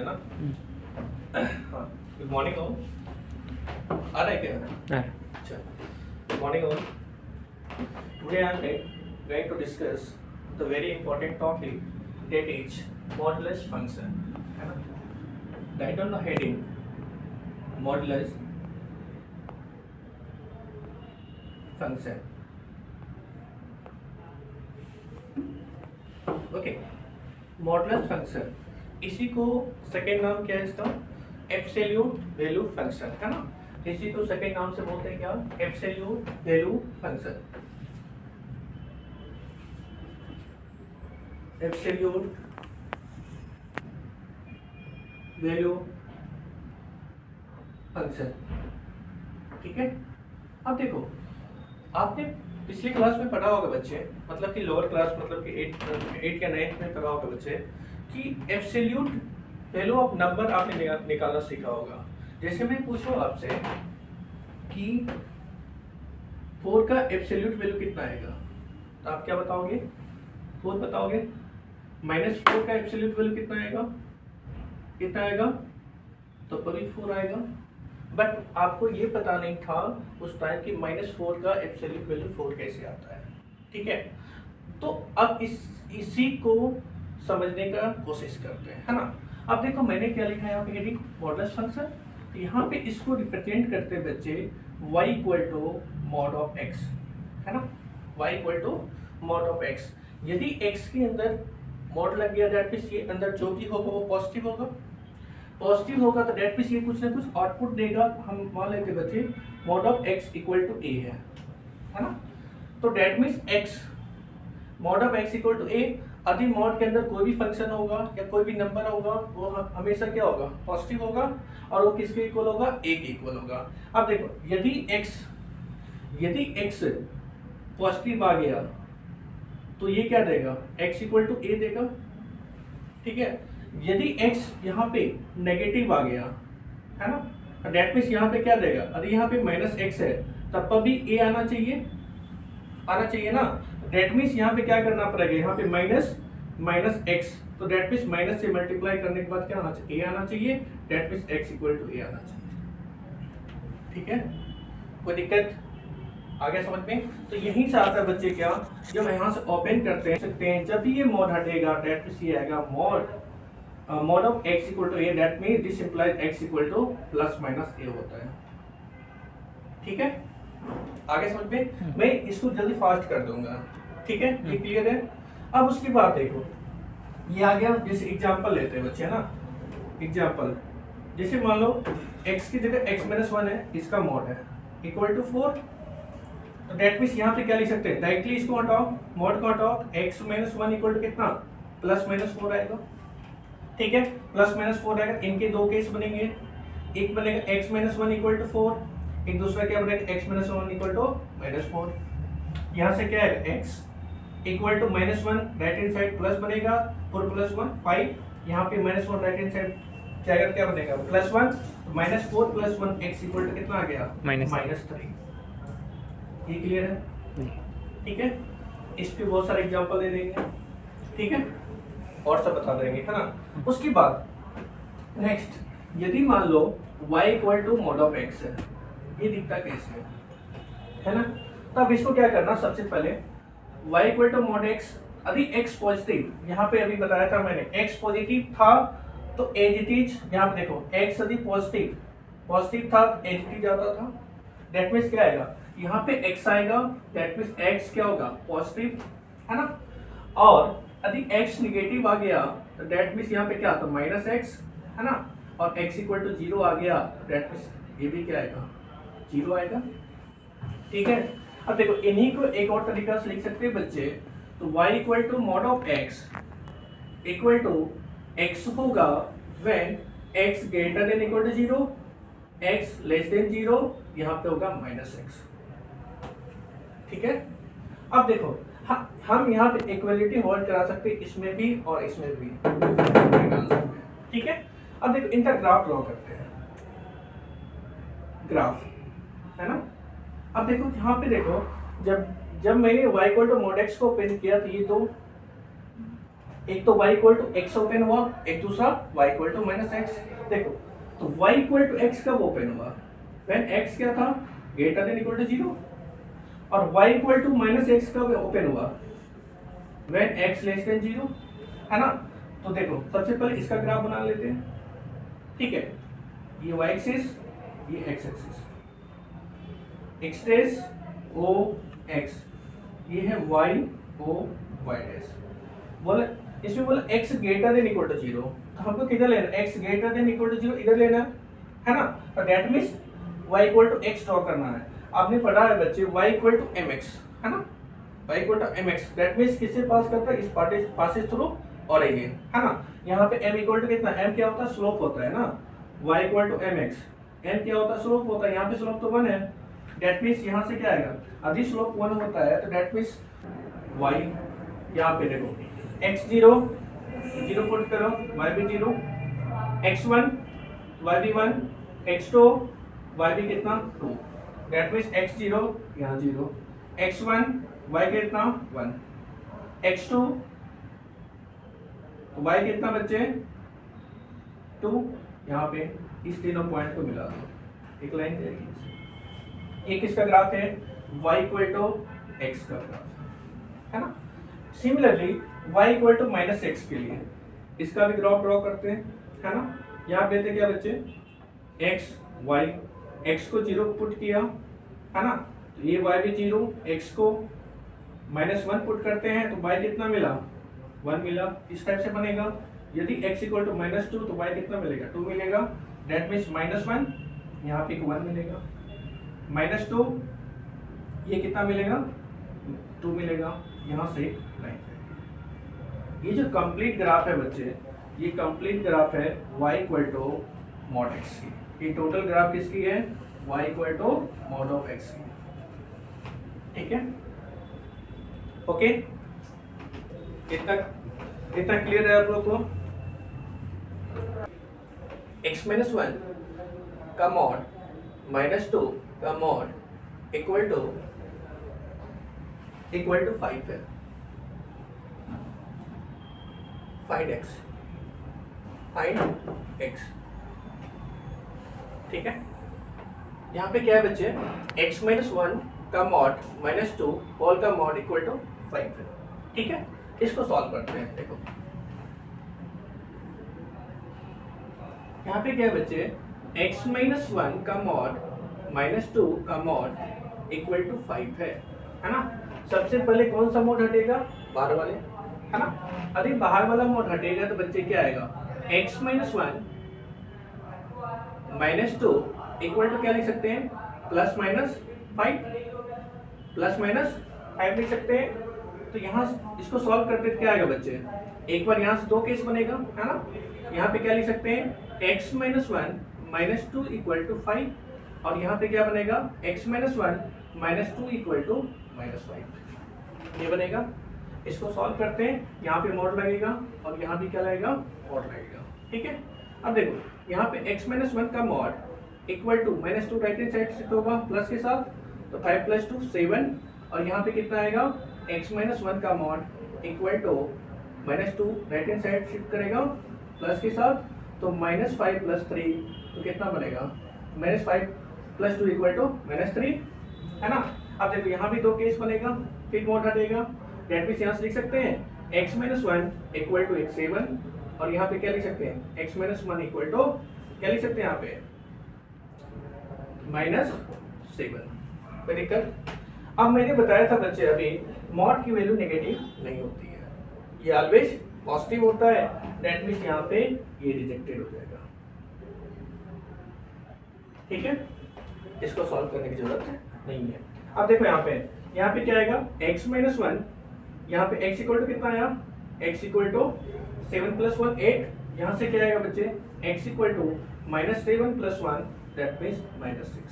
है ना। हाँ, गुड मॉर्निंग ऑल। आ रहा है क्या? अच्छा, good morning all. Today I am going to discuss the very important topic, that is modulus function, है ना। Write on the heading modulus function. Okay, modulus function, इसी को सेकेंड नाम क्या है इसका? एब्सोल्यूट वैल्यू फंक्शन, है ना। इसी को सेकेंड नाम से बोलते हैं क्या? Absolute value function. Absolute value function, ठीक है। अब देखो, आपने पिछली क्लास में पढ़ा होगा बच्चे, मतलब कि लोअर क्लास, मतलब कि 8 या 9 में पढ़ा होगा बच्चे कि एब्सोल्यूट वैल्यू ऑफ नंबर आपने निकालना सीखा होगा। जैसे मैं पूछूं आपसे कि 4 का एब्सोल्यूट वैल्यू कितना आएगा, तो आप क्या बताओगे? 4 बताओगे। -4 का एब्सोल्यूट वैल्यू कितना आएगा? कितना आएगा? तो भी 4 आएगा। बट आपको ये पता नहीं था उस टाइम कि -4 का एब्सोल्यूट वैल्यू 4 कैसे आता है, ठीक है। तो अब इसी को समझने का कोशिश करते हैं, है ना। अब देखो मैंने क्या लिखा है यहाँ पे, हेडिंग मॉडुलस फंक्शन। तो यहाँ पे इसको रिप्रेजेंट करते हैं बच्चे y = mod of x, है ना। y = mod of x। यदि x के अंदर मॉड लग गया, दैट मींस ये अंदर जो भी होगा वो पॉजिटिव होगा। पॉजिटिव होगा तो डेट मींस ये कुछ ना कुछ आउटपुट देगा। हम मान लेते बच्चे mod of x = a है ना। तो that means x mod of x = a। यदि मॉड के अंदर कोई भी फंक्शन होगा या कोई भी नंबर होगा वो हमेशा क्या होगा? पॉजिटिव होगा, और वो किसके इक्वल होगा? a के इक्वल होगा। अब देखो, यदि x पॉजिटिव आ गया तो ये क्या देगा? x = a देगा, ठीक है। यदि x यहाँ पे नेगेटिव आ गया, है ना, डेट मींस यहाँ पे क्या देगा? अरे यहाँ पे -x है तब भी a आना चाहिए ना। डेट मींस यहाँ पे क्या करना पड़ेगा? यहाँ पे -x, तो डेट मींस माइनस से मल्टीप्लाई करने के बाद क्या आना चाहिए? a आना चाहिए। डेट मींस x = a आना चाहिए, ठीक है। कोई दिक्कत आ गया समझ में? तो यहीं से आता है बच्चे क्या, जब यहाँ से ओपन करते हैं जब भी ये मॉड हटेगा, डेट मींस ये आएगा mod of x = a, that means this implies x = ± a होता है, ठीक है। आगे समझ में? मैं इसको जल्दी फास्ट कर दूंगा, ठीक है। ये क्लियर है? अब उसके बाद देखो, ये आ गया। जैसे एग्जांपल लेते हैं बच्चे ना, एग्जांपल जैसे मान लो x की जगह x-1 है, इसका मॉड है = 4, तो डेट मींस यहाँ पे क्या लिख सकते हैं? डायरेक्टली इसको हटाओ, मॉड को हटाओ, x-1 = कितना? +-4 आएगा, ठीक है। +-4 आएगा। इनके दो केस बनेंगे, एक बनेगा x-1 = 4, एक दूसरा क्या बनेगा? x-1 = -4। यहाँ से क्या है? x = -1 right hand side plus बनेगा, 4 + 1 5, यहाँ पे -1 राइट हैंड साइड जाएगा, क्या बनेगा? +1, -4 + 1 x = कितना आ गया? -3। ये क्लियर है? ठीक है। इस पे बहुत सारे एग्जांपल दे देंगे, ठीक है, और सब बता देंगे, है ना। उसके बाद नेक्स्ट, यदि मान लो y = mod of x है, ये दिखता कैसे है ना। तब इसको क्या करना, सबसे पहले y = mod x, यदि x पॉजिटिव, यहाँ पे अभी बताया था मैंने, x पॉजिटिव था तो एज इट इज, यहाँ पे देखो x यदि पॉजिटिव था तो एज इट इज आता था। दैट मींस क्या आएगा? यहाँ पे x आएगा, दैट मींस x क्या होगा? पॉजिटिव, है ना। और यदि x निगेटिव आ गया तो दैट मींस यहाँ पे क्या आता? -x, है ना। और x = 0 आ गया, दैट मींस ये भी क्या आएगा? 0 आएगा, ठीक है। अब देखो, इन्हीं को एक और तरीका से लिख सकते हैं बच्चे। तो y = mod of x = x होगा when x greater than equal to 0, x less than 0, यहाँ पे होगा -x, ठीक है। अब देखो, हम यहाँ पे इक्वलिटी होल्ड करा सकते हैं, इसमें भी और इसमें भी, ठीक है। अब देखो, इनका ग्राफ ड्रॉ करते हैं, ग्राफ, है ना। अब देखो यहाँ पे देखो, जब मैंने y = mod x को ओपन किया तो ये दो एक तो y equal to X open हुआ, एक दूसरा y equal to minus X. देखो तो y इक्वल टू एक्स कब ओपन हुआ, व्हेन x क्या था ग्रेटर देन इक्वल टू 0, और y equal to minus X कब ओपन हुआ, व्हेन x लेस देन 0, है ना। तो देखो सबसे पहले इसका ग्राफ बना लेते हैं, ठीक है। ये y एक्सिस, ये x axis, x dash o x, ये है y o y डैश। बोले इसमें बोला x greater than equal to 0, तो हमको किधर लेना, x greater than equal to 0 इधर लेना है ना। और that means y equal to x draw करना है। आपने पढ़ा है बच्चे y इक्वल टू mx, है ना, y equal to mx, that means किससे पास करता है, इस पासेस थ्रू ओरिजिन, है ना। यहाँ पे m इक्वल टू कितना, m क्या होता है, स्लोप होता है ना, y equal to mx, m क्या होता है, स्लोप होता है, यहाँ पे स्लोप तो 1 है, दैट मींस यहाँ से क्या आएगा, यदि स्लोप 1 होता है तो दैट मींस y, यहाँ पे देखो x0 0 पुट करो, y भी 0, x1 y भी 1, x2 y भी कितना 2, दैट मींस x0 यहाँ 0, x1 y कितना 1, x2 y कितना बच्चे 2, यहाँ पे इस तीनों पॉइंट को मिला दो, एक लाइन जाएगी। एक इसका ग्राफ है y इक्वल टू x का ग्राफ, है ना। Similarly y equal to minus X के लिए इसका भी ग्राफ ड्रॉ करते हैं, है ना। यहाँ पे देते क्या बच्चे, x y, x को 0 पुट किया, है ना, तो ये y भी 0, x को -1 पुट करते हैं तो y कितना मिला 1 मिला, इस टाइप से बनेगा। यदि x इक्वल टू -2 तो y कितना मिलेगा 2 मिलेगा, दैट मीन्स -1 यहाँ पे 1 मिलेगा, -2 ये कितना मिलेगा 2 मिलेगा, यहाँ से लाइन। ये जो कंप्लीट ग्राफ है बच्चे, ये कंप्लीट ग्राफ है y equal to mod x की, ये टोटल ग्राफ किसकी है, y equal to mod of x की, ठीक है। ओके, इतना क्लियर है आप लोग को। x-1 का मॉड -2 का मॉड इक्वल टू 5 है, फाइंड x, ठीक है। यहाँ पे क्या है बच्चे, x-1 का मॉड -2 होल का मॉड इक्वल टू 5 है, ठीक है। इसको सॉल्व करते हैं। देखो यहाँ पे क्या है बच्चे, x-1 का मॉड -2 का मॉड इक्वल टू 5 है ना। सबसे पहले कौन सा मोड हटेगा, बाहर वाले, है ना। यदि बाहर वाला मोड हटेगा तो बच्चे क्या आएगा, x-1 -2 इक्वल टू क्या लिख सकते हैं, +-5, +-5 लिख सकते हैं। तो यहाँ इसको सॉल्व करते क्या आएगा बच्चे, एक बार यहाँ से 2 केस बनेगा, है ना। यहाँ पे क्या लिख सकते हैं, x-1 -2 इक्वल टू 5, और यहाँ पे क्या बनेगा, x-1 -2 इक्वल टू -5, ये बनेगा। इसको सॉल्व करते हैं, यहाँ पे मॉड लगेगा और यहाँ भी क्या लगेगा, मॉड लगेगा, ठीक है। अब देखो यहाँ पे x-1 का mod equal to -2 right hand side shift होगा प्लस के साथ, तो 5 + 2 7, और यहाँ पे कितना आएगा, x-1 का mod equal to -2 right hand side shift करेगा प्लस के साथ, तो -5 + 3, तो कितना बनेगा, -5 + 2 इक्वल टू -3, है ना। अब देखो यहाँ भी 2 केस बनेगा, फिर मॉड हटेगा, दैट मींस यहाँ से लिख सकते हैं x-1 इक्वल टू 7, और यहाँ पे क्या लिख सकते हैं, x-1 इक्वल टू क्या लिख सकते हैं यहाँ पे, -7, वेरी गुड। अब मैंने बताया था बच्चे अभी, मॉड की वैल्यू नेगेटिव नहीं होती है, ये ऑलवेज पॉजिटिव होता है, दैट मींस यहाँ पे ये रिजेक्टेड हो जाएगा, ठीक है। इसको सॉल्व करने की जरूरत नहीं है। अब देखो यहाँ पे क्या आएगा, x-1, यहाँ पे x इक्वल टू कितना आया, x इक्वल टू 7 + 1 8, यहाँ से क्या आएगा बच्चे, x equal to -7 + 1 that means -6,